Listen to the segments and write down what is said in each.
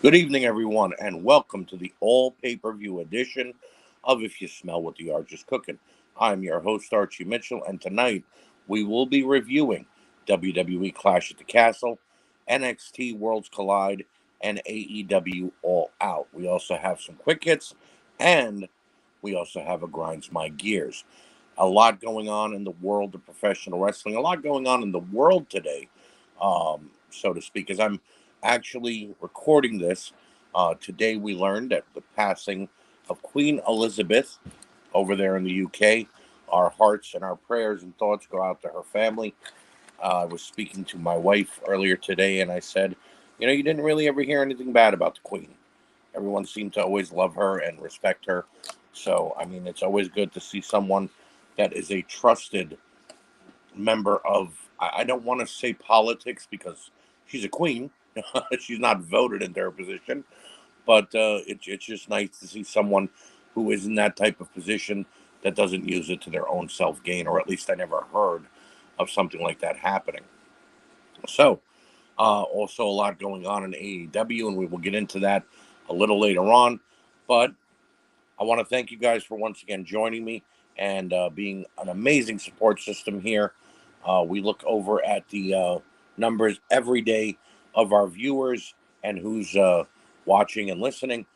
Good evening, everyone, and welcome to the all pay-per-view edition of If You Smell What the Arch is Cooking. I'm your host, Archie Mitchell, and tonight we will be reviewing WWE Clash at the Castle, NXT Worlds Collide, and AEW All Out. We also have some quick hits, and we also have a Grinds My Gears. A lot going on in the world of professional wrestling, a lot going on in the world today, so to speak, as I'm actually recording this. Today we learned that the passing of Queen Elizabeth over there in the UK. Our hearts and our prayers and thoughts go out to her family. I was speaking to my wife earlier today, and I said, you didn't really ever hear anything bad about the Queen. Everyone seemed to always love her and respect her. So, I mean, it's always good to see someone that is a trusted member of, I don't want to say politics because she's a queen. She's not voted into her position, but it's just nice to see someone who is in that type of position that doesn't use it to their own self gain, or at least I never heard of something like that happening. So, also a lot going on in AEW, and we will get into that a little later on. But I want to thank you guys for once again joining me and being an amazing support system here. We look over at the numbers every day of our viewers and who's watching and listening,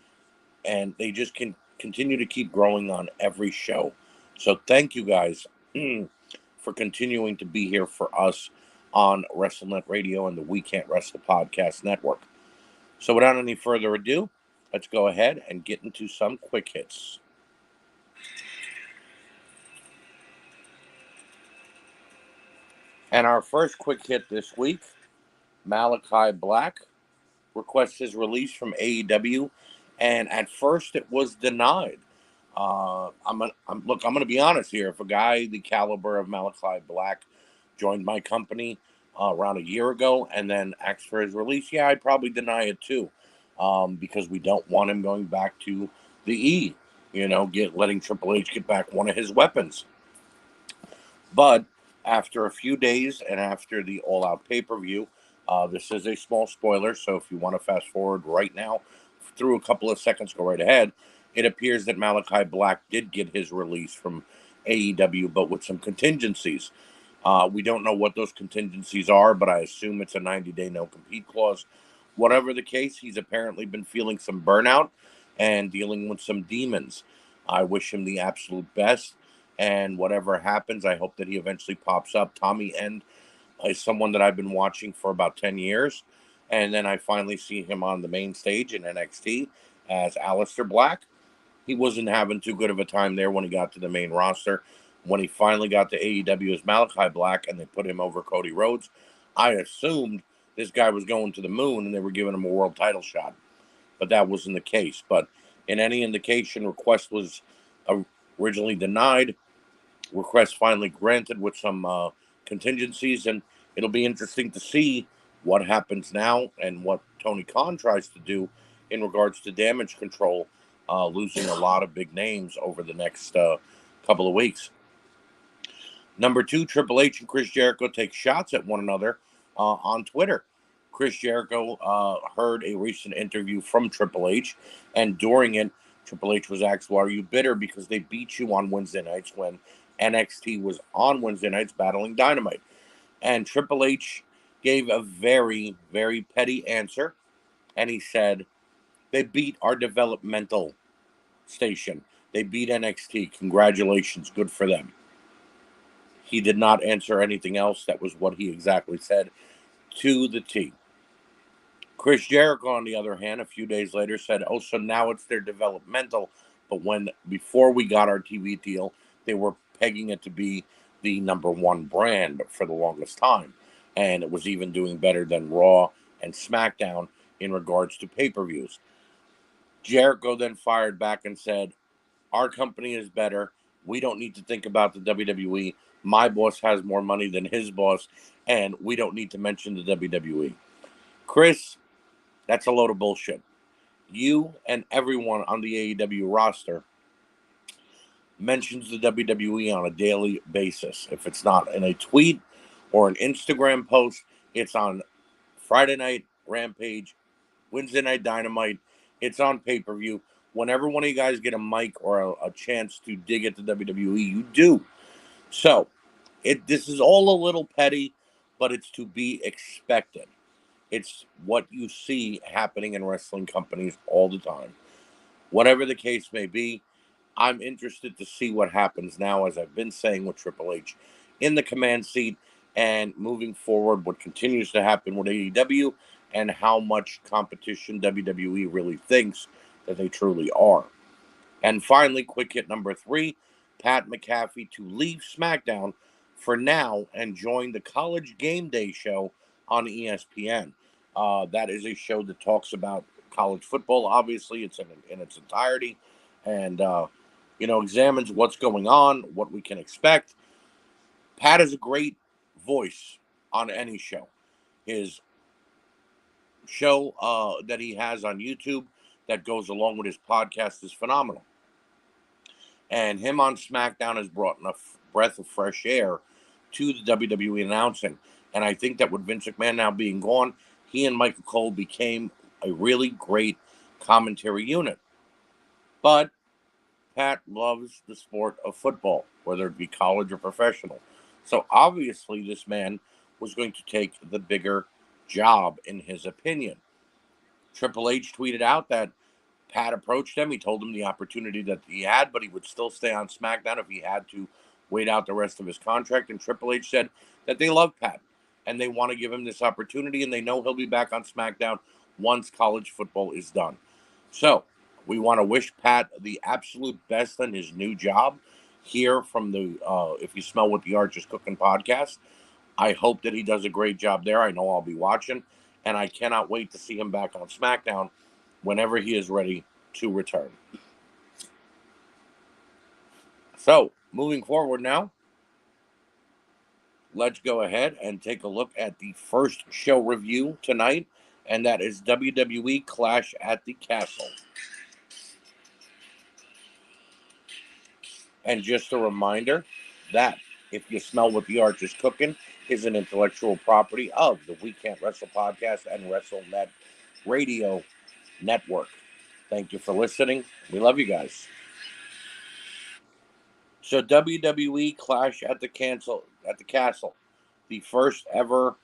and they just can continue to keep growing on every show. So thank you guys for continuing to be here for us on WrestleNet Radio and the We Can't Wrestle Podcast Network. So without any further ado, let's go ahead and get into some quick hits. And our first quick hit this week, Malachi Black requests his release from AEW, and at first it was denied. I'm going to be honest here. If a guy the caliber of Malachi Black joined my company around a year ago and then asked for his release, yeah, I'd probably deny it too, because we don't want him going back to the E. Letting Triple H get back one of his weapons. But after a few days and after the All Out pay-per-view, this is a small spoiler, so if you want to fast forward right now through a couple of seconds, go right ahead. It appears that Malachi Black did get his release from AEW, but with some contingencies. We don't know what those contingencies are, but I assume it's a 90-day no-compete clause. Whatever the case, he's apparently been feeling some burnout and dealing with some demons. I wish him the absolute best, and whatever happens, I hope that he eventually pops up. Tommy End is someone that I've been watching for about 10 years, and then I finally see him on the main stage in NXT as Aleister Black. He wasn't having too good of a time there when he got to the main roster. When he finally got to AEW as Malachi Black and they put him over Cody Rhodes, I assumed this guy was going to the moon and they were giving him a world title shot. But that wasn't the case. But in any indication, request was originally denied. Request finally granted with some contingencies, and it'll be interesting to see what happens now and what Tony Khan tries to do in regards to damage control, losing a lot of big names over the next couple of weeks. Number two, Triple H and Chris Jericho take shots at one another on Twitter. Chris Jericho heard a recent interview from Triple H, and during it, Triple H was asked, well, are you bitter because they beat you on Wednesday nights when NXT was on Wednesday nights battling Dynamite? And Triple H gave a very, very petty answer, and he said, they beat our developmental station. They beat NXT. Congratulations. Good for them. He did not answer anything else. That was what he exactly said to the T. Chris Jericho, on the other hand, a few days later said, oh, so now it's their developmental. But before we got our TV deal, they were pegging it to be the number one brand for the longest time. And it was even doing better than Raw and SmackDown in regards to pay-per-views. Jericho then fired back and said, our company is better. We don't need to think about the WWE. My boss has more money than his boss, and we don't need to mention the WWE. Chris, that's a load of bullshit. You and everyone on the AEW roster mentions the WWE on a daily basis. If it's not in a tweet or an Instagram post, it's on Friday Night Rampage Wednesday Night Dynamite. It's on pay-per-view. Whenever one of you guys get a mic or a chance to dig at the WWE, you do. So, this is all a little petty, but it's to be expected. It's what you see happening in wrestling companies all the time. Whatever the case may be, I'm interested to see what happens now, as I've been saying, with Triple H in the command seat, and moving forward, what continues to happen with AEW and how much competition WWE really thinks that they truly are. And finally, quick hit number 3, Pat McAfee to leave SmackDown for now and join the College Game Day show on ESPN. That is a show that talks about college football. Obviously, it's in its entirety, and examines what's going on, what we can expect. Pat is a great voice on any show. His show that he has on YouTube that goes along with his podcast is phenomenal. And him on SmackDown has brought a breath of fresh air to the WWE announcing. And I think that with Vince McMahon now being gone, he and Michael Cole became a really great commentary unit. But Pat loves the sport of football, whether it be college or professional. So obviously this man was going to take the bigger job, in his opinion. Triple H tweeted out that Pat approached him. He told him the opportunity that he had, but he would still stay on SmackDown if he had to wait out the rest of his contract. And Triple H said that they love Pat and they want to give him this opportunity, and they know he'll be back on SmackDown once college football is done. So we want to wish Pat the absolute best on his new job here from the If You Smell What the Arch is Cooking podcast. I hope that he does a great job there. I know I'll be watching, and I cannot wait to see him back on SmackDown whenever he is ready to return. So, moving forward now, let's go ahead and take a look at the first show review tonight, and that is WWE Clash at the Castle. And just a reminder that If You Smell What the Arch is Cooking is an intellectual property of the We Can't Wrestle podcast and WrestleNet Radio Network. Thank you for listening. We love you guys. So WWE Clash at the Castle, the first ever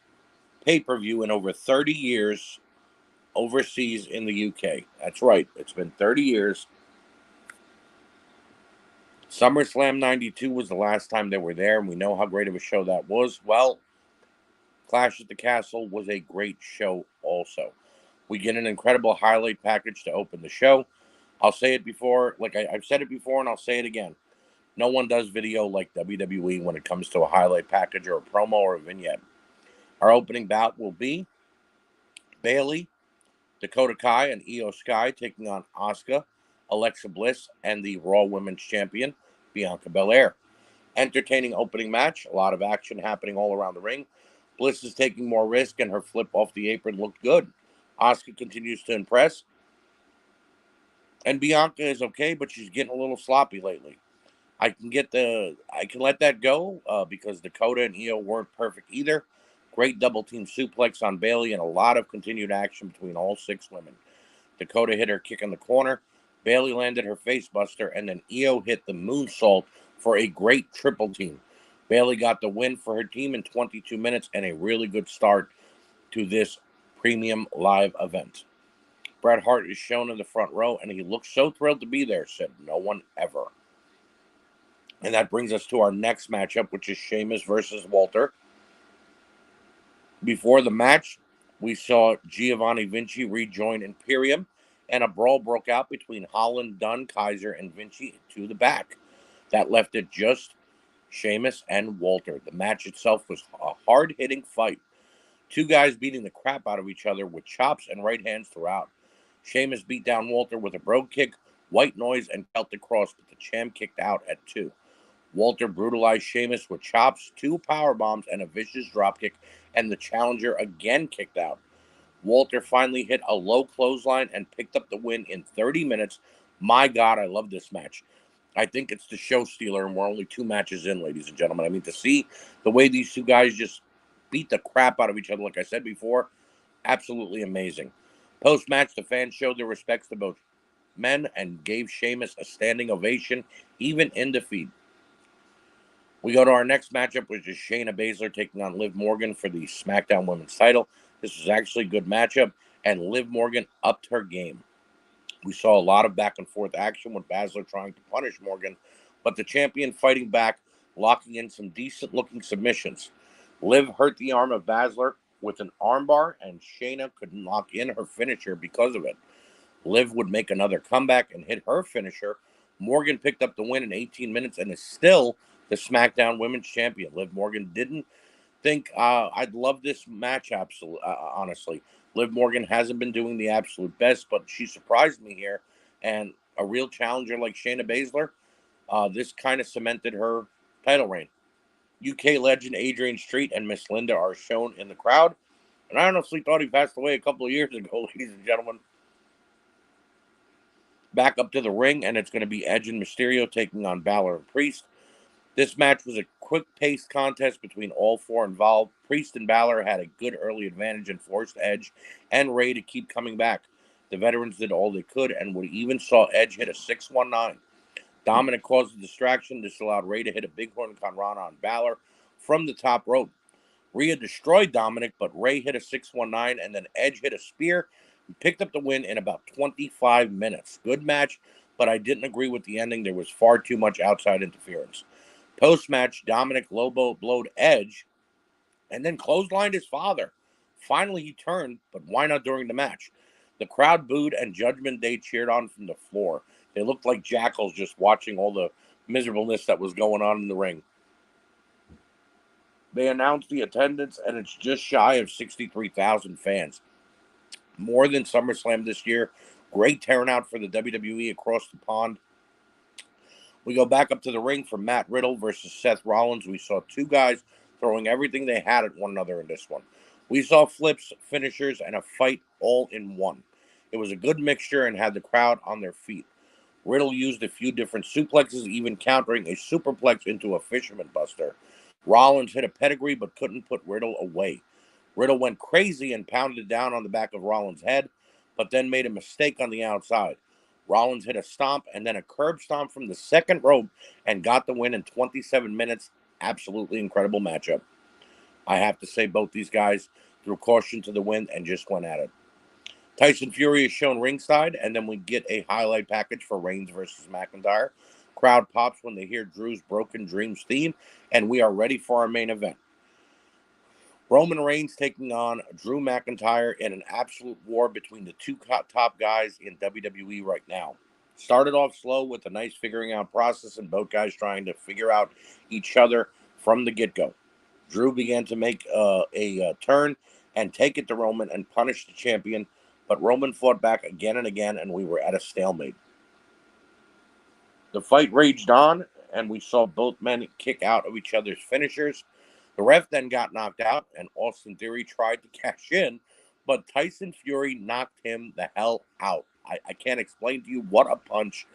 pay-per-view in over 30 years overseas in the UK. That's right. It's been 30 years. SummerSlam 92 was the last time they were there, and we know how great of a show that was. Well, Clash at the Castle was a great show also. We get an incredible highlight package to open the show. I'll say it before, I've said it before, and I'll say it again. No one does video like WWE when it comes to a highlight package or a promo or a vignette. Our opening bout will be Bayley, Dakota Kai, and Io Sky taking on Asuka, Alexa Bliss, and the Raw Women's Champion, Bianca Belair. Entertaining opening match, a lot of action happening all around the ring. Bliss is taking more risk, and her flip off the apron looked good. Asuka continues to impress, and Bianca is okay, but she's getting a little sloppy lately. I can let that go because Dakota and Io weren't perfect either. Great double team suplex on Bayley and a lot of continued action between all 6 women. Dakota hit her kick in the corner. Bayley landed her face buster, and then Io hit the moonsault for a great triple team. Bayley got the win for her team in 22 minutes and a really good start to this premium live event. Bret Hart is shown in the front row, and he looks so thrilled to be there, said no one ever. And that brings us to our next matchup, which is Sheamus versus Walter. Before the match, we saw Giovanni Vinci rejoin Imperium, and a brawl broke out between Holland, Dunn, Kaiser, and Vinci to the back. That left it just Sheamus and Walter. The match itself was a hard-hitting fight. 2 guys beating the crap out of each other with chops and right hands throughout. Sheamus beat down Walter with a brogue kick, white noise, and Celtic cross, but the champ kicked out at 2. Walter brutalized Sheamus with chops, 2 power bombs, and a vicious dropkick, and the challenger again kicked out. Walter finally hit a low clothesline and picked up the win in 30 minutes. My God, I love this match. I think it's the show stealer, and we're only 2 matches in, ladies and gentlemen. I mean, to see the way these 2 guys just beat the crap out of each other, like I said before, absolutely amazing. Post-match, the fans showed their respects to both men and gave Sheamus a standing ovation, even in defeat. We go to our next matchup, which is Shayna Baszler taking on Liv Morgan for the SmackDown Women's title. This was actually a good matchup, and Liv Morgan upped her game. We saw a lot of back and forth action with Baszler trying to punish Morgan, but the champion fighting back, locking in some decent looking submissions. Liv hurt the arm of Baszler with an armbar, and Shayna couldn't lock in her finisher because of it. Liv would make another comeback and hit her finisher. Morgan picked up the win in 18 minutes and is still the SmackDown Women's Champion. Liv Morgan didn't think I'd love this match, absolutely, honestly. Liv Morgan hasn't been doing the absolute best, but she surprised me here. And a real challenger like Shayna Baszler, this kind of cemented her title reign. UK legend Adrian Street and Miss Linda are shown in the crowd. And I honestly thought he passed away a couple of years ago, ladies and gentlemen. Back up to the ring, and it's going to be Edge and Mysterio taking on Balor and Priest. This match was a quick-paced contest between all four involved. Priest and Balor had a good early advantage and forced Edge and Ray to keep coming back. The veterans did all they could, and we even saw Edge hit a 619. Dominic caused a distraction. This allowed Ray to hit a Bighorn Conrana on Balor from the top rope. Rhea destroyed Dominic, but Ray hit a 619, and then Edge hit a spear and picked up the win in about 25 minutes. Good match, but I didn't agree with the ending. There was far too much outside interference. Post-match, Dominic Lobo blowed Edge and then clotheslined his father. Finally, he turned, but why not during the match? The crowd booed and Judgment Day cheered on from the floor. They looked like jackals just watching all the miserableness that was going on in the ring. They announced the attendance, and it's just shy of 63,000 fans. More than SummerSlam this year. Great turnout for the WWE across the pond. We go back up to the ring for Matt Riddle versus Seth Rollins. We saw two guys throwing everything they had at one another in this one. We saw flips, finishers, and a fight all in one. It was a good mixture and had the crowd on their feet. Riddle used a few different suplexes, even countering a superplex into a fisherman buster. Rollins hit a pedigree but couldn't put Riddle away. Riddle went crazy and pounded down on the back of Rollins' head, but then made a mistake on the outside. Rollins hit a stomp and then a curb stomp from the second rope and got the win in 27 minutes. Absolutely incredible matchup. I have to say both these guys threw caution to the wind and just went at it. Tyson Fury is shown ringside, and then we get a highlight package for Reigns versus McIntyre. Crowd pops when they hear Drew's Broken Dreams theme, and we are ready for our main event. Roman Reigns taking on Drew McIntyre in an absolute war between the two top guys in WWE right now. Started off slow with a nice figuring out process and both guys trying to figure out each other from the get-go. Drew began to make a turn and take it to Roman and punish the champion, but Roman fought back again and again, and we were at a stalemate. The fight raged on, and we saw both men kick out of each other's finishers. The ref then got knocked out, and Austin Theory tried to cash in, but Tyson Fury knocked him the hell out. I can't explain to you what a punch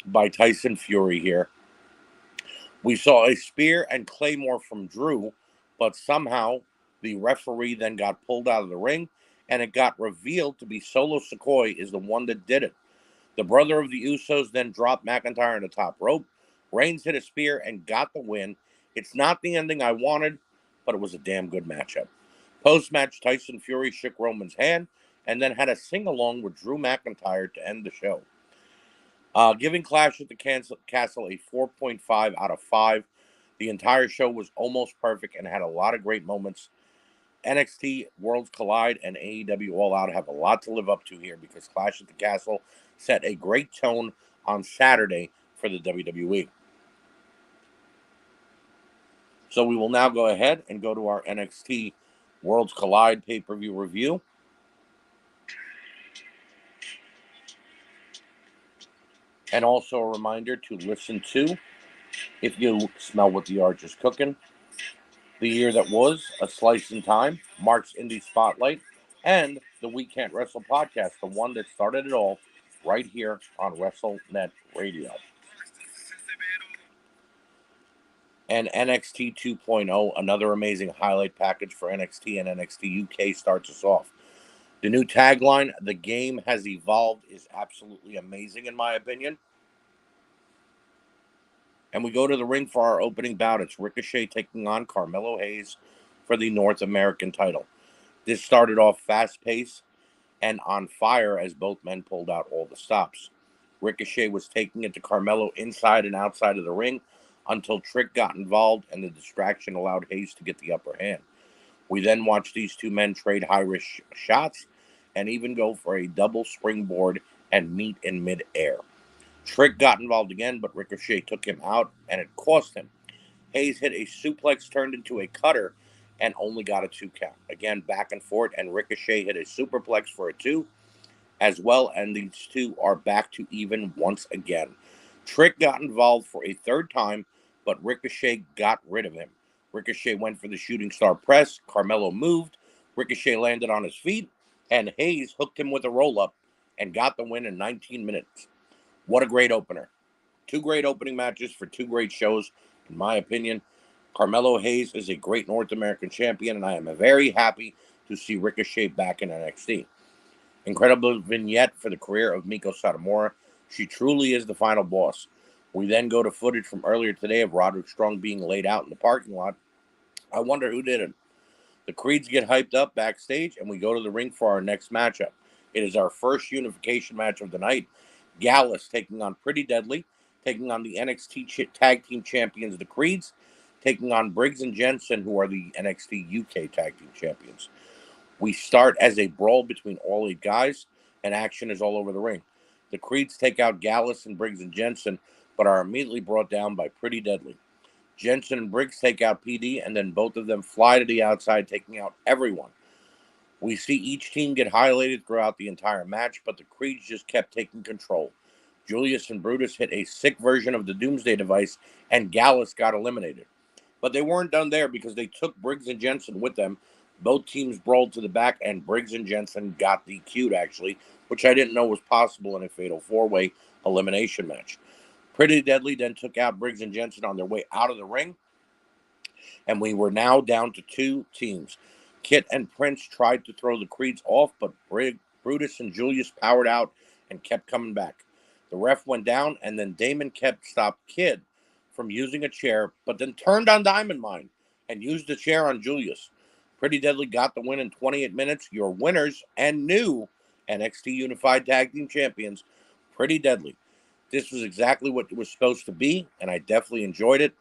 by Tyson Fury here. We saw a spear and claymore from Drew, but somehow the referee then got pulled out of the ring, and it got revealed to be Solo Sikoa is the one that did it. The brother of the Usos then dropped McIntyre on the top rope. Reigns hit a spear and got the win. It's not the ending I wanted, but it was a damn good matchup. Post-match, Tyson Fury shook Roman's hand and then had a sing-along with Drew McIntyre to end the show. Giving Clash at the Castle a 4.5 out of 5. The entire show was almost perfect and had a lot of great moments. NXT, Worlds Collide, and AEW All Out have a lot to live up to here because Clash at the Castle set a great tone on Saturday for the WWE. So we will now go ahead and go to our NXT Worlds Collide pay-per-view review. And also a reminder to listen to If You Smell What the Arch is Cooking, The Year That Was, A Slice in Time, Mark's Indie Spotlight, and the We Can't Wrestle podcast, the one that started it all, right here on WrestleNet Radio. And NXT 2.0, another amazing highlight package for NXT and NXT UK starts us off. The new tagline, "The game has evolved," is absolutely amazing in my opinion. And we go to the ring for our opening bout. It's Ricochet taking on Carmelo Hayes for the North American title. This started off fast paced and on fire as both men pulled out all the stops. Ricochet was taking it to Carmelo inside and outside of the ring until Trick got involved and the distraction allowed Hayes to get the upper hand. We then watched these two men trade high risk shots and even go for a double springboard and meet in midair. Trick got involved again, but Ricochet took him out and it cost him. Hayes hit a suplex turned into a cutter and only got a 2 count. Again, back and forth, and Ricochet hit a superplex for a 2 as well, and these two are back to even once again. Trick got involved for a third time, but Ricochet got rid of him. Ricochet went for the shooting star press. Carmelo moved. Ricochet landed on his feet, and Hayes hooked him with a roll up and got the win in 19 minutes. What a great opener. Two great opening matches for two great shows, in my opinion. Carmelo Hayes is a great North American champion, and I am very happy to see Ricochet back in NXT. Incredible vignette for the career of Miko Satomura. She truly is the final boss. We then go to footage from earlier today of Roderick Strong being laid out in the parking lot. I wonder who did it. The Creeds get hyped up backstage, and we go to the ring for our next matchup. It is our first unification match of the night. Gallus taking on Pretty Deadly, taking on the NXT Tag Team Champions, the Creeds, taking on Briggs and Jensen, who are the NXT UK Tag Team Champions. We start as a brawl between all 8 guys, and action is all over the ring. The Creeds take out Gallus and Briggs and Jensen, but are immediately brought down by Pretty Deadly. Jensen and Briggs take out PD, and then both of them fly to the outside, taking out everyone. We see each team get highlighted throughout the entire match, but the Creeds just kept taking control. Julius and Brutus hit a sick version of the Doomsday device, and Gallus got eliminated. But they weren't done there because they took Briggs and Jensen with them. Both teams brawled to the back, and Briggs and Jensen got DQ'd, actually, which I didn't know was possible in a fatal 4-way elimination match. Pretty Deadly then took out Briggs and Jensen on their way out of the ring, and we were now down to 2 teams. Kit and Prince tried to throw the Creeds off, but Brutus and Julius powered out and kept coming back. The ref went down, and then Damon kept stopped Kid from using a chair, but then turned on Diamond Mine and used the chair on Julius. Pretty Deadly got the win in 28 minutes. Your winners and new NXT Unified Tag Team Champions, Pretty Deadly. This was exactly what it was supposed to be, and I definitely enjoyed it.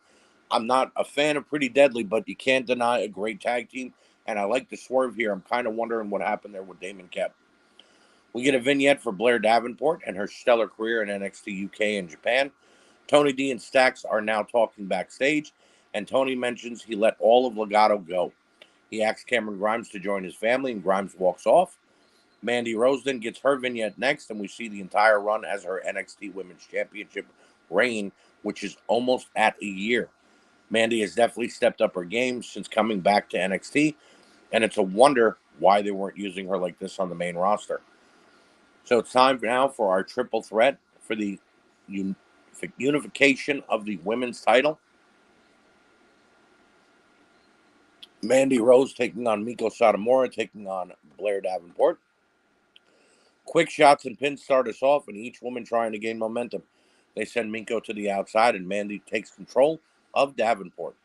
I'm not a fan of Pretty Deadly, but you can't deny a great tag team, and I like the swerve here. I'm kind of wondering what happened there with Damon Kemp. We get a vignette for Blair Davenport and her stellar career in NXT UK and Japan. Tony D and Stax are now talking backstage, and Tony mentions he let all of Legato go. He asks Cameron Grimes to join his family, and Grimes walks off. Mandy Rose then gets her vignette next, and we see the entire run as her NXT Women's Championship reign, which is almost at a year. Mandy has definitely stepped up her game since coming back to NXT, and it's a wonder why they weren't using her like this on the main roster. So it's time now for our triple threat for the unification of the women's title. Mandy Rose taking on Miko Satomura, taking on Blair Davenport. Quick shots and pins start us off, and each woman trying to gain momentum. They send Miko to the outside, and Mandy takes control of Davenport.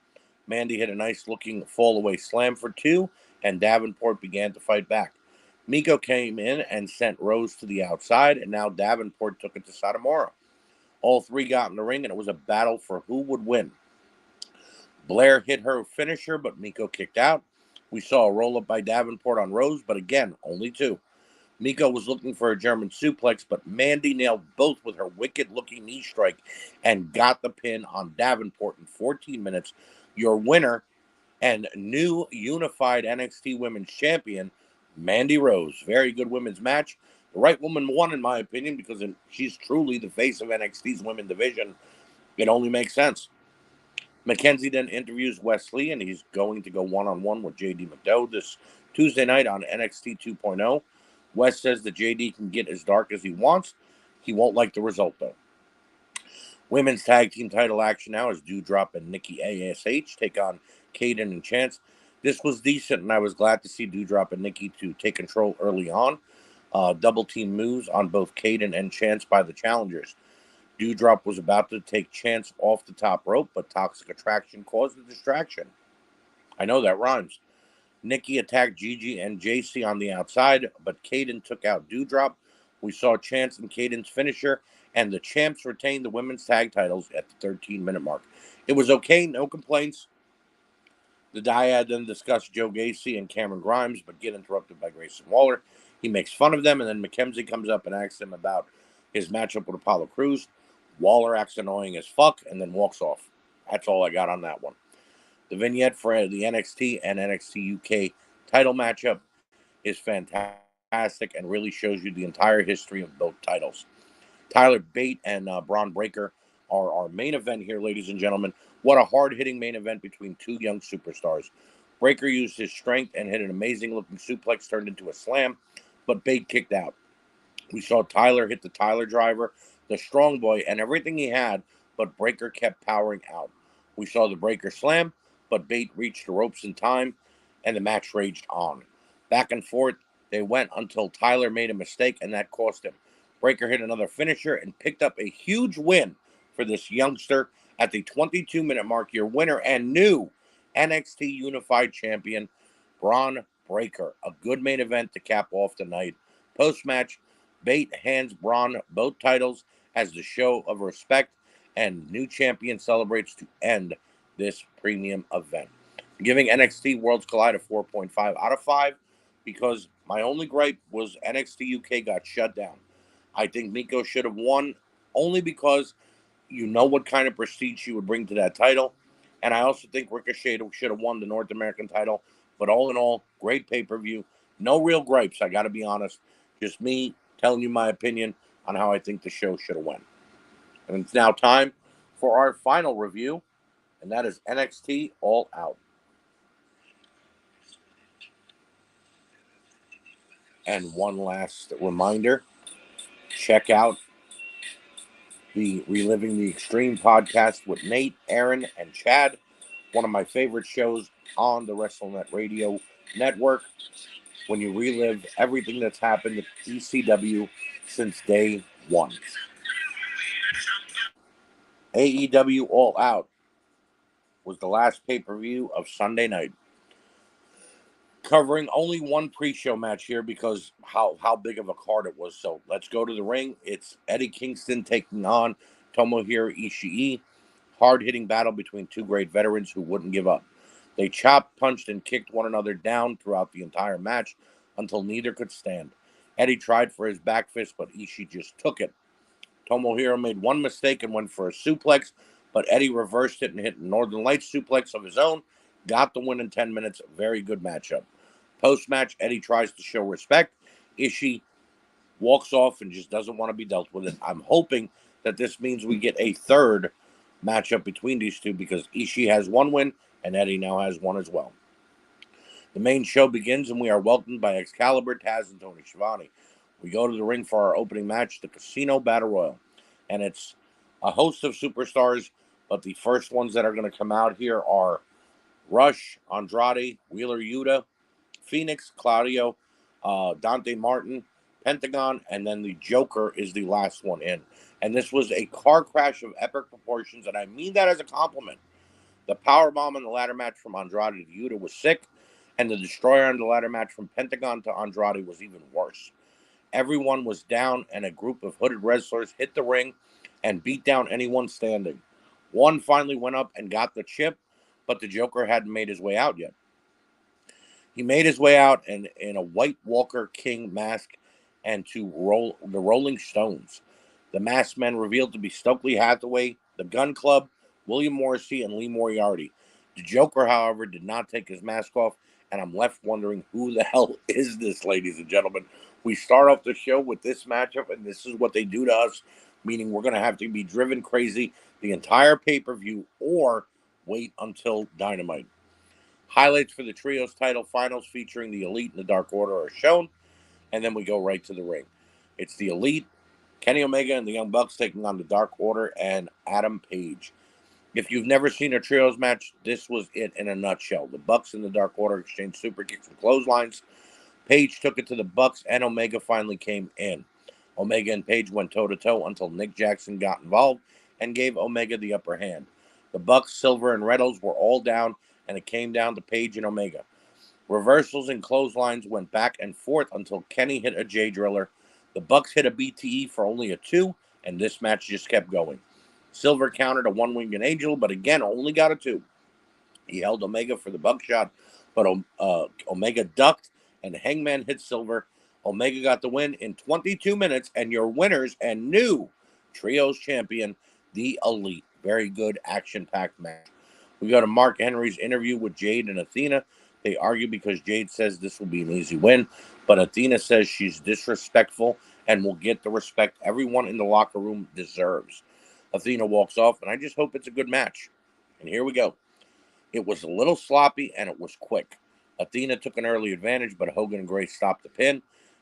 Mandy hit a nice looking fall away slam for 2, and Davenport began to fight back. Miko came in and sent Rose to the outside, and now Davenport took it to Satomura. All 3 got in the ring, and it was a battle for who would win. Blair hit her finisher, but Miko kicked out. We saw a roll-up by Davenport on Rose, but again, only 2. Miko was looking for a German suplex, but Mandy nailed both with her wicked-looking knee strike and got the pin on Davenport in 14 minutes. Your winner and new unified NXT Women's Champion, Mandy Rose. Very good women's match. The right woman won, in my opinion, because she's truly the face of NXT's women's division. It only makes sense. Mackenzie then interviews Wesley, and he's going to go one-on-one with JD McDowell this Tuesday night on NXT 2.0. Wes says that JD can get as dark as he wants. He won't like the result, though. Women's tag team title action now as Doudrop and Nikki ASH take on Kaden and Chance. This was decent, and I was glad to see Doudrop and Nikki to take control early on. Double team moves on both Caden and Chance by the challengers. Doudrop was about to take Chance off the top rope, but Toxic Attraction caused the distraction. I know that rhymes. Nikki attacked Gigi and JC on the outside, but Caden took out Doudrop. We saw Chance and Caden's finisher, and the champs retained the women's tag titles at the 13-minute mark. It was okay, no complaints. The dyad then discussed Joe Gacy and Cameron Grimes, but get interrupted by Grayson Waller. He makes fun of them, and then McKenzie comes up and asks him about his matchup with Apollo Crews. Waller acts annoying as fuck and then walks off. That's all I got on that one. The vignette for the NXT and NXT UK title matchup is fantastic and really shows you the entire history of both titles. Tyler Bate and Braun Breaker are our main event here, ladies and gentlemen. What a hard-hitting main event between two young superstars. Breaker used his strength and hit an amazing-looking suplex turned into a slam, but Bate kicked out. We saw Tyler hit the Tyler driver, the strong boy, and everything he had, but Breaker kept powering out. We saw the Breaker slam, but Bate reached the ropes in time, and the match raged on. Back and forth, they went until Tyler made a mistake, and that cost him. Breaker hit another finisher and picked up a huge win for this youngster at the 22-minute mark. Your winner and new NXT Unified Champion, Braun Breaker. A good main event to cap off the night. Post-match, Bate hands Braun both titles as the show of respect, and new champion celebrates to end this premium event. I'm giving NXT Worlds Collide a 4.5 out of 5 because my only gripe was NXT UK got shut down. I think Miko should have won only because you know what kind of prestige she would bring to that title. And I also think Ricochet should have won the North American title. But all in all, great pay-per-view. No real gripes, I got to be honest. Just me telling you my opinion on how I think the show should have went. And it's now time for our final review, and that is NXT All Out. And one last reminder, check out the Reliving the Extreme podcast with Nate, Aaron, and Chad. One of my favorite shows on the WrestleNet Radio Network. When you relive everything that's happened at ECW since day one. AEW All Out was the last pay-per-view of Sunday night. Covering only one pre-show match here because how big of a card it was. So let's go to the ring. It's Eddie Kingston taking on Tomohiro Ishii. Hard-hitting battle between two great veterans who wouldn't give up. They chopped, punched, and kicked one another down throughout the entire match until neither could stand. Eddie tried for his back fist, but Ishii just took it. Tomohiro made one mistake and went for a suplex, but Eddie reversed it and hit a Northern Lights suplex of his own. Got the win in 10 minutes. Very good matchup. Post-match, Eddie tries to show respect. Ishii walks off and just doesn't want to be dealt with it. I'm hoping that this means we get a third matchup between these two because Ishii has one win and Eddie now has one as well. The main show begins and we are welcomed by Excalibur, Taz, and Tony Schiavone. We go to the ring for our opening match, the Casino Battle Royal. And it's a host of superstars, but the first ones that are going to come out here are Rush, Andrade, Wheeler Yuta, Phoenix, Claudio, Dante Martin, Pentagon, and then the Joker is the last one in. And this was a car crash of epic proportions, and I mean that as a compliment. The powerbomb in the ladder match from Andrade to Yuta was sick, and the destroyer in the ladder match from Pentagon to Andrade was even worse. Everyone was down, and a group of hooded wrestlers hit the ring and beat down anyone standing. One finally went up and got the chip, but the Joker hadn't made his way out yet. He made his way out in a White Walker King mask and to the Rolling Stones. The masked men revealed to be Stokely Hathaway, the Gun Club, William Morrissey, and Lee Moriarty. The Joker, however, did not take his mask off, and I'm left wondering who the hell is this, ladies and gentlemen. We start off the show with this matchup, and this is what they do to us, meaning we're going to have to be driven crazy the entire pay-per-view or wait until Dynamite. Highlights for the Trios title finals featuring the Elite and the Dark Order are shown, and then we go right to the ring. It's the Elite, Kenny Omega, and the Young Bucks taking on the Dark Order and Adam Page. If you've never seen a trios match, this was it in a nutshell. The Bucks and the Dark Order exchanged super kicks and clotheslines. Page took it to the Bucks, and Omega finally came in. Omega and Page went toe-to-toe until Nick Jackson got involved and gave Omega the upper hand. The Bucks, Silver, and Reynolds were all down, and it came down to Page and Omega. Reversals and clotheslines went back and forth until Kenny hit a J Driller. The Bucks hit a BTE for only a 2, and this match just kept going. Silver countered a one-winged angel, but again only got a 2. He held Omega for the buckshot, but Omega ducked, and Hangman hit Silver. Omega got the win in 22 minutes, and your winners and new Trios champion, the Elite. Very good action-packed match. We go to Mark Henry's interview with Jade and Athena. They argue because Jade says this will be an easy win, but Athena says she's disrespectful and will get the respect everyone in the locker room deserves. Athena walks off, and I just hope it's a good match. And here we go. It was a little sloppy, and it was quick. Athena took an early advantage, but Hogan and Grace stopped the pin.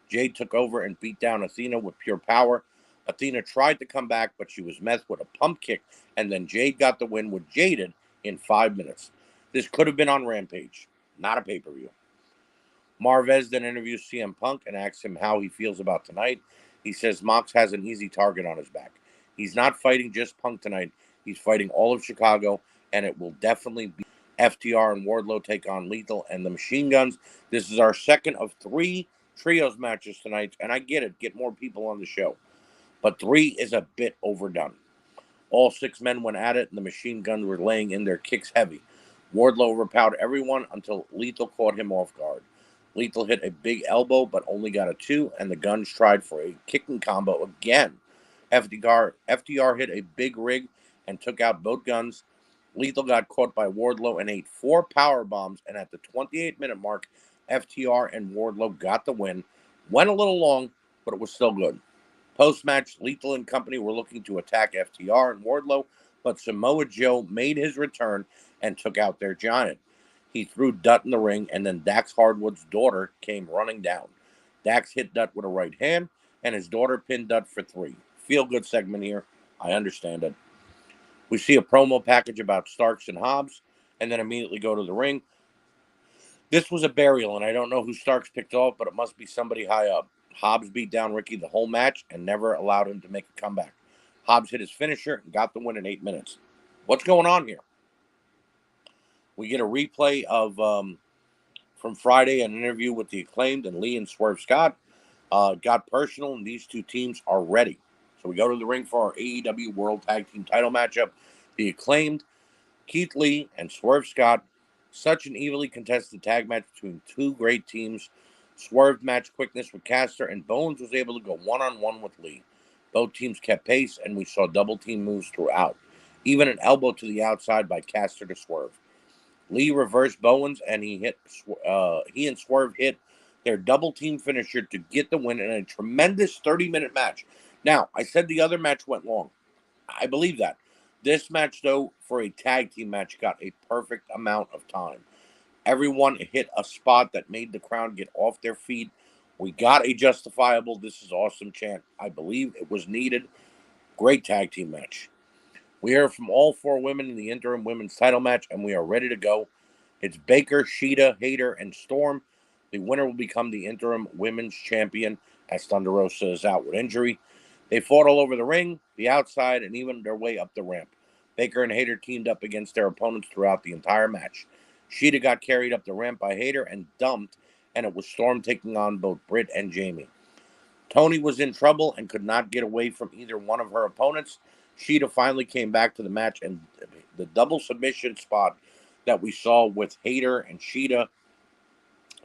Jade took over and beat down Athena with pure power. Athena tried to come back, but she was met with a pump kick, and then Jade got the win with Jaded in 5 minutes. This could have been on Rampage, not a pay-per-view. Marvez then interviews CM Punk and asks him how he feels about tonight. He says Mox has an easy target on his back. He's not fighting just Punk tonight. He's fighting all of Chicago, and it will definitely be FTR and Wardlow take on Lethal and the Machine Guns. This is our second of 3 trios matches tonight, and I get it. Get more people on the show. But 3 is a bit overdone. All 6 men went at it, and the Machine Guns were laying in their kicks heavy. Wardlow overpowered everyone until Lethal caught him off guard. Lethal hit a big elbow, but only got a 2, and the Guns tried for a kicking combo again. FTR hit a big rig and took out both Guns. Lethal got caught by Wardlow and ate 4 power bombs, and at the 28-minute mark, FTR and Wardlow got the win. Went a little long, but it was still good. Post-match, Lethal and company were looking to attack FTR and Wardlow, but Samoa Joe made his return and took out their giant. He threw Dutt in the ring, and then Dax Hardwood's daughter came running down. Dax hit Dutt with a right hand, and his daughter pinned Dutt for 3. Feel-good segment here. I understand it. We see a promo package about Starks and Hobbs, and then immediately go to the ring. This was a burial, and I don't know who Starks picked off, but it must be somebody high up. Hobbs beat down Ricky the whole match and never allowed him to make a comeback. Hobbs hit his finisher and got the win in 8 minutes. What's going on here? We get a replay of from Friday, an interview with the Acclaimed and Lee and Swerve Scott. Got personal, and these 2 teams are ready. So we go to the ring for our AEW World Tag Team title matchup. The Acclaimed, Keith Lee, and Swerve Scott. Such an evenly contested tag match between 2 great teams. Swerve matched quickness with Caster, and Bones was able to go one-on-one with Lee. Both teams kept pace, and we saw double-team moves throughout. Even an elbow to the outside by Caster to Swerve. Lee reversed Bowens, and he and Swerve hit their double-team finisher to get the win in a tremendous 30-minute match. Now, I said the other match went long. I believe that. This match, though, for a tag team match, got a perfect amount of time. Everyone hit a spot that made the crowd get off their feet. We got a justifiable "This is awesome" chant. I believe it was needed. Great tag team match. We hear from all 4 women in the interim women's title match, and we are ready to go. It's Baker, Sheeta, Hayter, and Storm. The winner will become the interim women's champion as Thunder Rosa is out with injury. They fought all over the ring, the outside, and even their way up the ramp. Baker and Hayter teamed up against their opponents throughout the entire match. Sheeta got carried up the ramp by Hayter and dumped, and it was Storm taking on both Britt and Jamie. Tony was in trouble and could not get away from either one of her opponents. Sheeta finally came back to the match, and the double submission spot that we saw with Hayter and Sheeta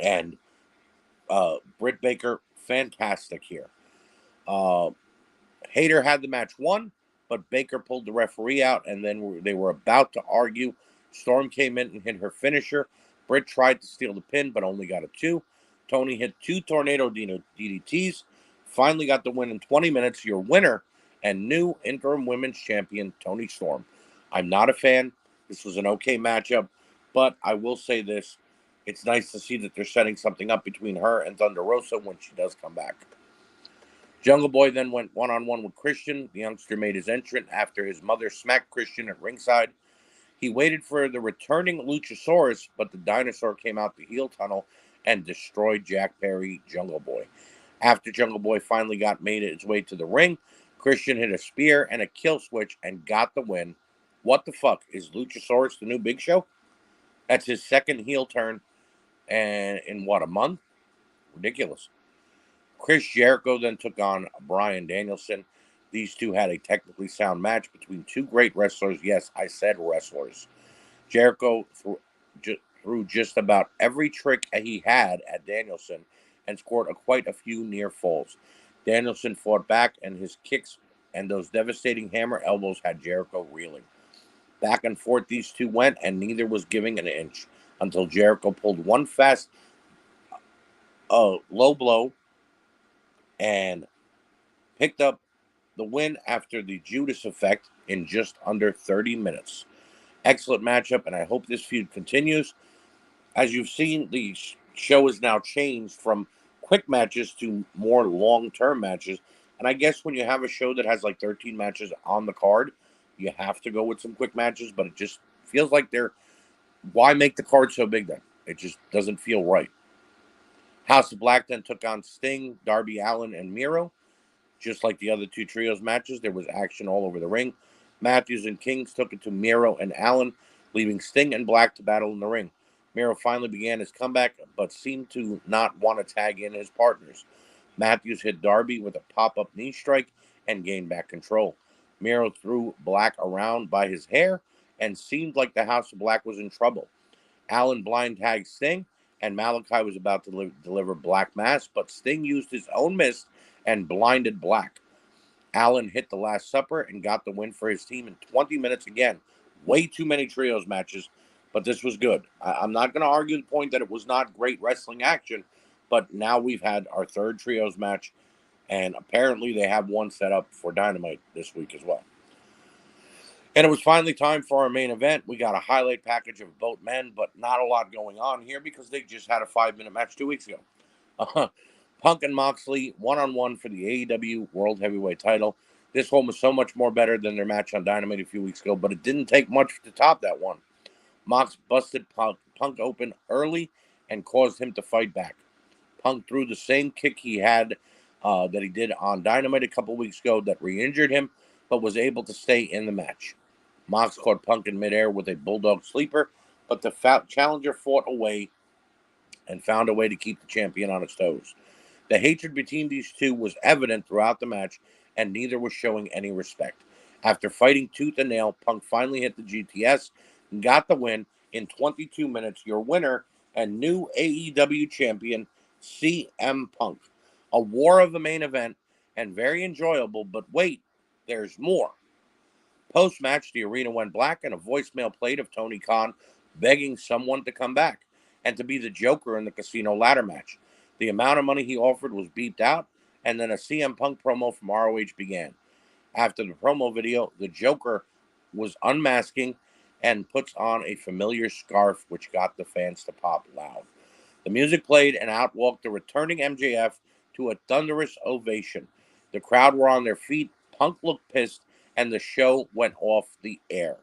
and Britt Baker, fantastic here. Hayter had the match won, but Baker pulled the referee out, and then they were about to argue. Storm came in and hit her finisher. Britt tried to steal the pin, but only got a 2. Tony hit 2 tornado DDTs. Finally got the win in 20 minutes. Your winner and new interim women's champion, Toni Storm. I'm not a fan. This was an okay matchup, but I will say this. It's nice to see that they're setting something up between her and Thunder Rosa when she does come back. Jungle Boy then went one-on-one with Christian. The youngster made his entrance after his mother smacked Christian at ringside. He waited for the returning Luchasaurus, but the dinosaur came out the heel tunnel and destroyed Jack Perry, Jungle Boy. After Jungle Boy finally made its way to the ring, Christian hit a spear and a kill switch and got the win. What the fuck? Is Luchasaurus the new Big Show? That's his second heel turn, and in what, a month? Ridiculous. Chris Jericho then took on Bryan Danielson. These two had a technically sound match between two great wrestlers. Yes, I said wrestlers. Jericho threw just about every trick he had at Danielson and scored quite a few near falls. Danielson fought back, and his kicks and those devastating hammer elbows had Jericho reeling. Back and forth these two went, and neither was giving an inch until Jericho pulled one fast low blow and picked up the win after the Judas effect in just under 30 minutes. Excellent matchup, and I hope this feud continues. As you've seen, the show has now changed from quick matches to more long-term matches. And I guess when you have a show that has like 13 matches on the card, you have to go with some quick matches, but it just feels like why make the card so big then? It just doesn't feel right. House of Black then took on Sting, Darby Allin, and Miro. Just like the other two trios matches, there was action all over the ring. Matthews and Kings took it to Miro and Allin, leaving Sting and Black to battle in the ring. Miro finally began his comeback, but seemed to not want to tag in his partners. Matthews hit Darby with a pop-up knee strike and gained back control. Miro threw Black around by his hair and seemed like the House of Black was in trouble. Allin blind tagged Sting, and Malachi was about to deliver Black Mass, but Sting used his own mist and blinded Black. Allin hit the Last Supper and got the win for his team in 20 minutes again. Way too many trios matches, but this was good. I'm not going to argue the point that it was not great wrestling action, but now we've had our third trios match, and apparently they have one set up for Dynamite this week as well. And it was finally time for our main event. We got a highlight package of both men, but not a lot going on here because they just had a 5-minute match 2 weeks ago. Punk and Moxley one-on-one for the AEW World Heavyweight title. This one was so much more better than their match on Dynamite a few weeks ago, but it didn't take much to top that one. Mox busted Punk open early and caused him to fight back. Punk threw the same kick he had that he did on Dynamite a couple weeks ago that re-injured him, but was able to stay in the match. Mox caught Punk in midair with a Bulldog sleeper, but the challenger fought away and found a way to keep the champion on his toes. The hatred between these two was evident throughout the match, and neither was showing any respect. After fighting tooth and nail, Punk finally hit the GTS and got the win in 22 minutes. Your winner and new AEW champion, CM Punk. A war of the main event, and very enjoyable, but wait, there's more. Post-match, the arena went black, and a voicemail played of Tony Khan begging someone to come back and to be the Joker in the casino ladder match. The amount of money he offered was beeped out, and then a CM Punk promo from ROH began. After the promo video, the Joker was unmasking and puts on a familiar scarf, which got the fans to pop loud. The music played, and out walked the returning MJF to a thunderous ovation. The crowd were on their feet, Punk looked pissed, and the show went off the air.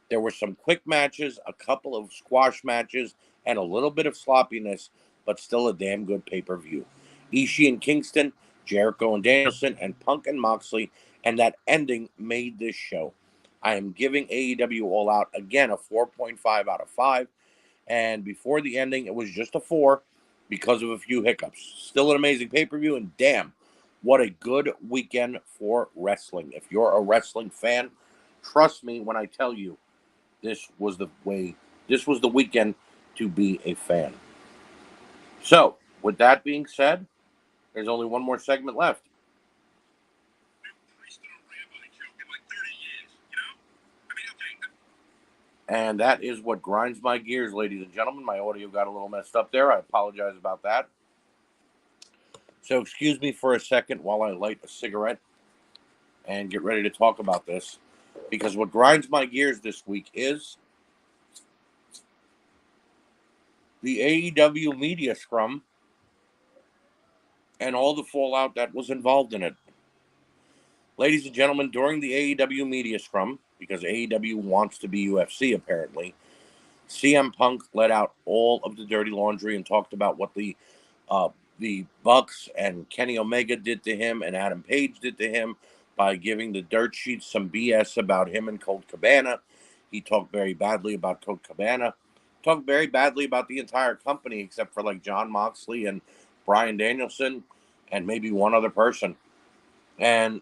There were some quick matches, a couple of squash matches, and a little bit of sloppiness, but still a damn good pay-per-view. Ishii and Kingston, Jericho and Danielson, and Punk and Moxley, and that ending made this show. I am giving AEW All Out, again, a 4.5 out of 5, and before the ending, it was just a 4 because of a few hiccups. Still an amazing pay-per-view, and damn, what a good weekend for wrestling. If you're a wrestling fan, trust me when I tell you, this was the weekend to be a fan. So, with that being said, there's only one more segment left. And that is what grinds my gears, ladies and gentlemen. My audio got a little messed up there. I apologize about that. So excuse me for a second while I light a cigarette and get ready to talk about this. Because what grinds my gears this week is the AEW media scrum and all the fallout that was involved in it. Ladies and gentlemen, during the AEW media scrum, because AEW wants to be UFC, apparently. CM Punk let out all of the dirty laundry and talked about what the Bucks and Kenny Omega did to him and Adam Page did to him by giving the dirt sheets some BS about him and Colt Cabana. He talked very badly about Colt Cabana, talked very badly about the entire company except for like John Moxley and Bryan Danielson and maybe one other person. And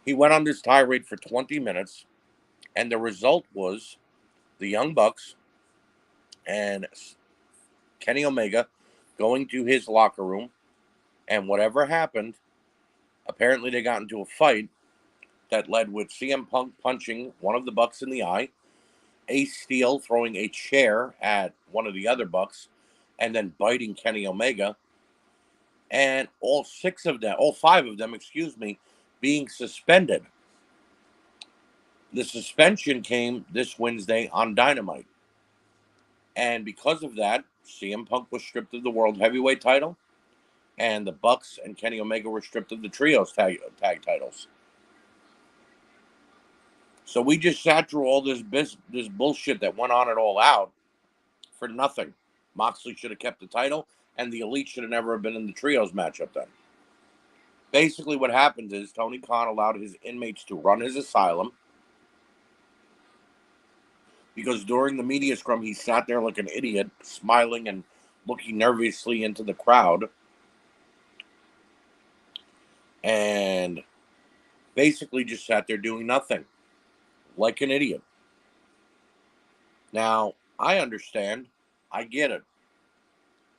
he went on this tirade for 20 minutes, and the result was the Young Bucks and Kenny Omega going to his locker room, and whatever happened, apparently they got into a fight that led with CM Punk punching one of the Bucks in the eye, Ace Steel throwing a chair at one of the other Bucks, and then biting Kenny Omega, and all five of them, being suspended. The suspension came this Wednesday on Dynamite. And because of that, CM Punk was stripped of the World Heavyweight title, and the Bucks and Kenny Omega were stripped of the Trios tag titles. So we just sat through all this bullshit that went on at All Out for nothing. Moxley should have kept the title, and the Elite should have never been in the Trios matchup then. Basically, what happened is Tony Khan allowed his inmates to run his asylum, because during the media scrum, he sat there like an idiot, smiling and looking nervously into the crowd, and basically just sat there doing nothing, like an idiot. Now, I understand. I get it.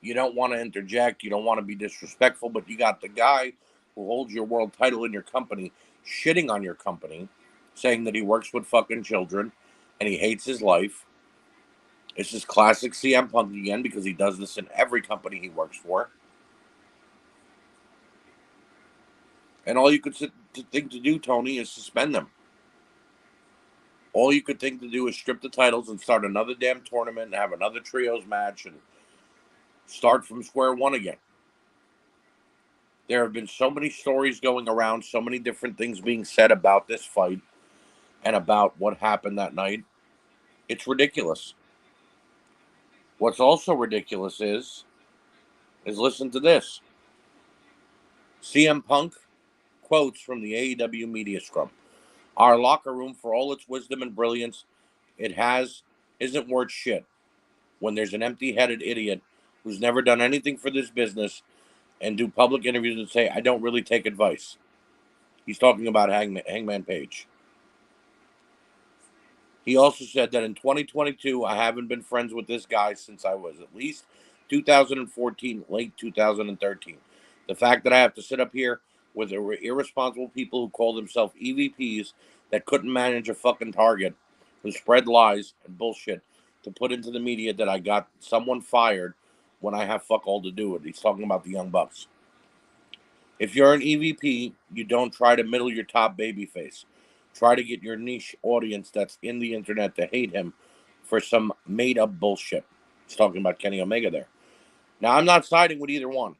You don't want to interject. You don't want to be disrespectful, but you got the guy who holds your world title in your company shitting on your company, saying that he works with fucking children and he hates his life. It's just classic CM Punk again, because he does this in every company he works for. And all you could think to do, Tony, is suspend them. All you could think to do is strip the titles and start another damn tournament and have another trios match and start from square one again. There have been so many stories going around, so many different things being said about this fight and about what happened that night. It's ridiculous. What's also ridiculous is listen to this. CM Punk quotes from the AEW media scrum. Our locker room, for all its wisdom and brilliance, isn't worth shit when there's an empty-headed idiot who's never done anything for this business and do public interviews and say, I don't really take advice. He's talking about Hangman Page. He also said that in 2022, I haven't been friends with this guy since I was at least 2014, late 2013. The fact that I have to sit up here with irresponsible people who call themselves EVPs that couldn't manage a fucking target, who spread lies and bullshit to put into the media that I got someone fired when I have fuck all to do with it. He's talking about the Young Bucks. If you're an EVP, you don't try to middle your top babyface. Try to get your niche audience that's in the internet to hate him for some made-up bullshit. He's talking about Kenny Omega there. Now, I'm not siding with either one.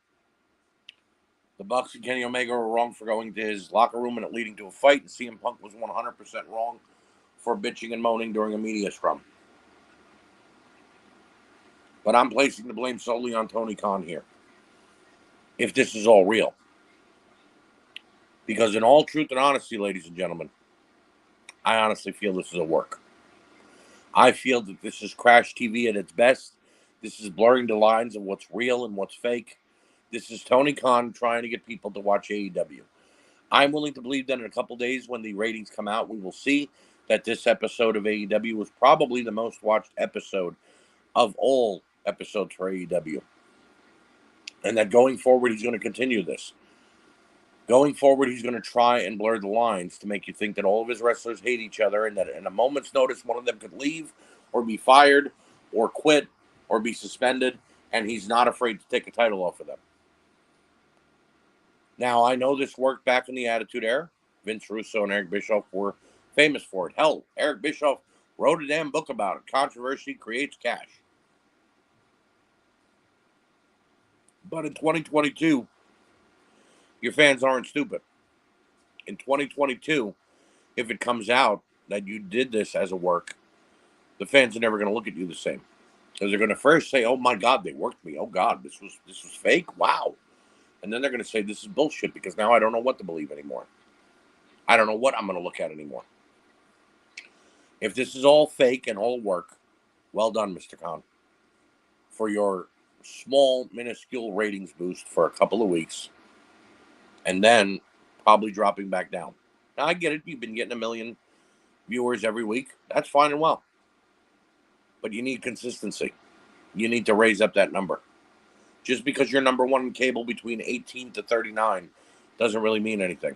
The Bucks and Kenny Omega were wrong for going to his locker room and it leading to a fight, and CM Punk was 100% wrong for bitching and moaning during a media scrum. But I'm placing the blame solely on Tony Khan here, if this is all real. Because in all truth and honesty, ladies and gentlemen, I honestly feel this is a work. I feel that this is Crash TV at its best. This is blurring the lines of what's real and what's fake. This is Tony Khan trying to get people to watch AEW. I'm willing to believe that in a couple days when the ratings come out, we will see that this episode of AEW was probably the most watched episode of all episodes for AEW. And that going forward, he's going to continue this. Going forward, he's going to try and blur the lines to make you think that all of his wrestlers hate each other and that in a moment's notice, one of them could leave or be fired or quit or be suspended, and he's not afraid to take a title off of them. Now, I know this worked back in the Attitude Era. Vince Russo and Eric Bischoff were famous for it. Hell, Eric Bischoff wrote a damn book about it. Controversy creates cash. But in 2022, your fans aren't stupid. In 2022, if it comes out that you did this as a work, the fans are never going to look at you the same. Because they're going to first say, "Oh my God, they worked me. Oh God, this was fake. Wow," and then they're going to say, "This is bullshit," because now I don't know what to believe anymore. I don't know what I'm going to look at anymore. If this is all fake and all work, well done, Mr. Khan, for your small, minuscule ratings boost for a couple of weeks, and then probably dropping back down. Now I get it. You've been getting 1 million viewers every week. That's fine and well, but you need consistency. You need to raise up that number. Just because you're number one in cable between 18 to 39 doesn't really mean anything.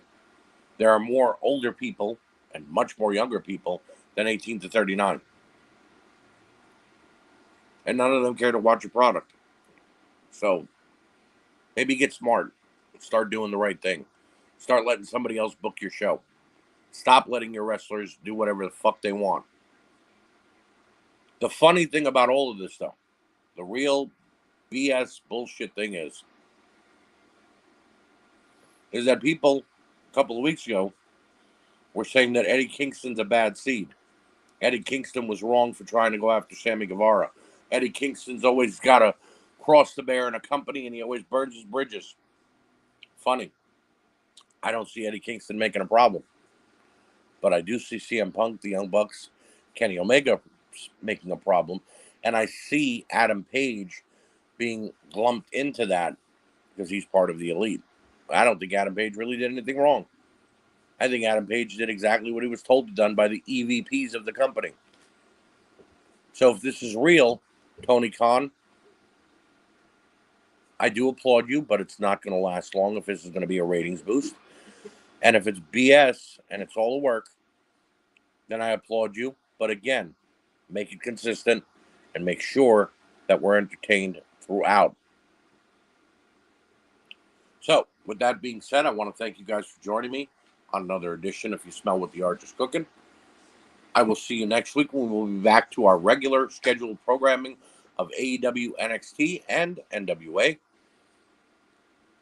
There are more older people and much more younger people than 18 to 39. And none of them care to watch your product. So maybe get smart. Start doing the right thing. Start letting somebody else book your show. Stop letting your wrestlers do whatever the fuck they want. The funny thing about all of this, though, the real BS bullshit thing is that people a couple of weeks ago were saying that Eddie Kingston's a bad seed. Eddie Kingston was wrong for trying to go after Sammy Guevara. Eddie Kingston's always got to cross the bear in a company, and he always burns his bridges. Funny. I don't see Eddie Kingston making a problem. But I do see CM Punk, the Young Bucks, Kenny Omega making a problem. And I see Adam Page being lumped into that because he's part of the elite. I don't think Adam Page really did anything wrong. I think Adam Page did exactly what he was told to done by the EVPs of the company. So if this is real, Tony Khan, I do applaud you, but it's not going to last long if this is going to be a ratings boost. And if it's BS and it's all a work, then I applaud you. But again, make it consistent and make sure that we're entertained throughout. So, with that being said, I want to thank you guys for joining me on another edition If You Smell What the Art Is Cooking. I will see you next week when we'll be back to our regular scheduled programming of AEW, NXT, and NWA.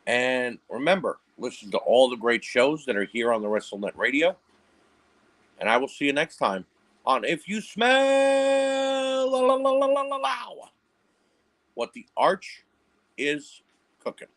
And remember, listen to all the great shows that are here on the WrestleNet Radio. And I will see you next time on If You Smell What the Arch Is Cooking.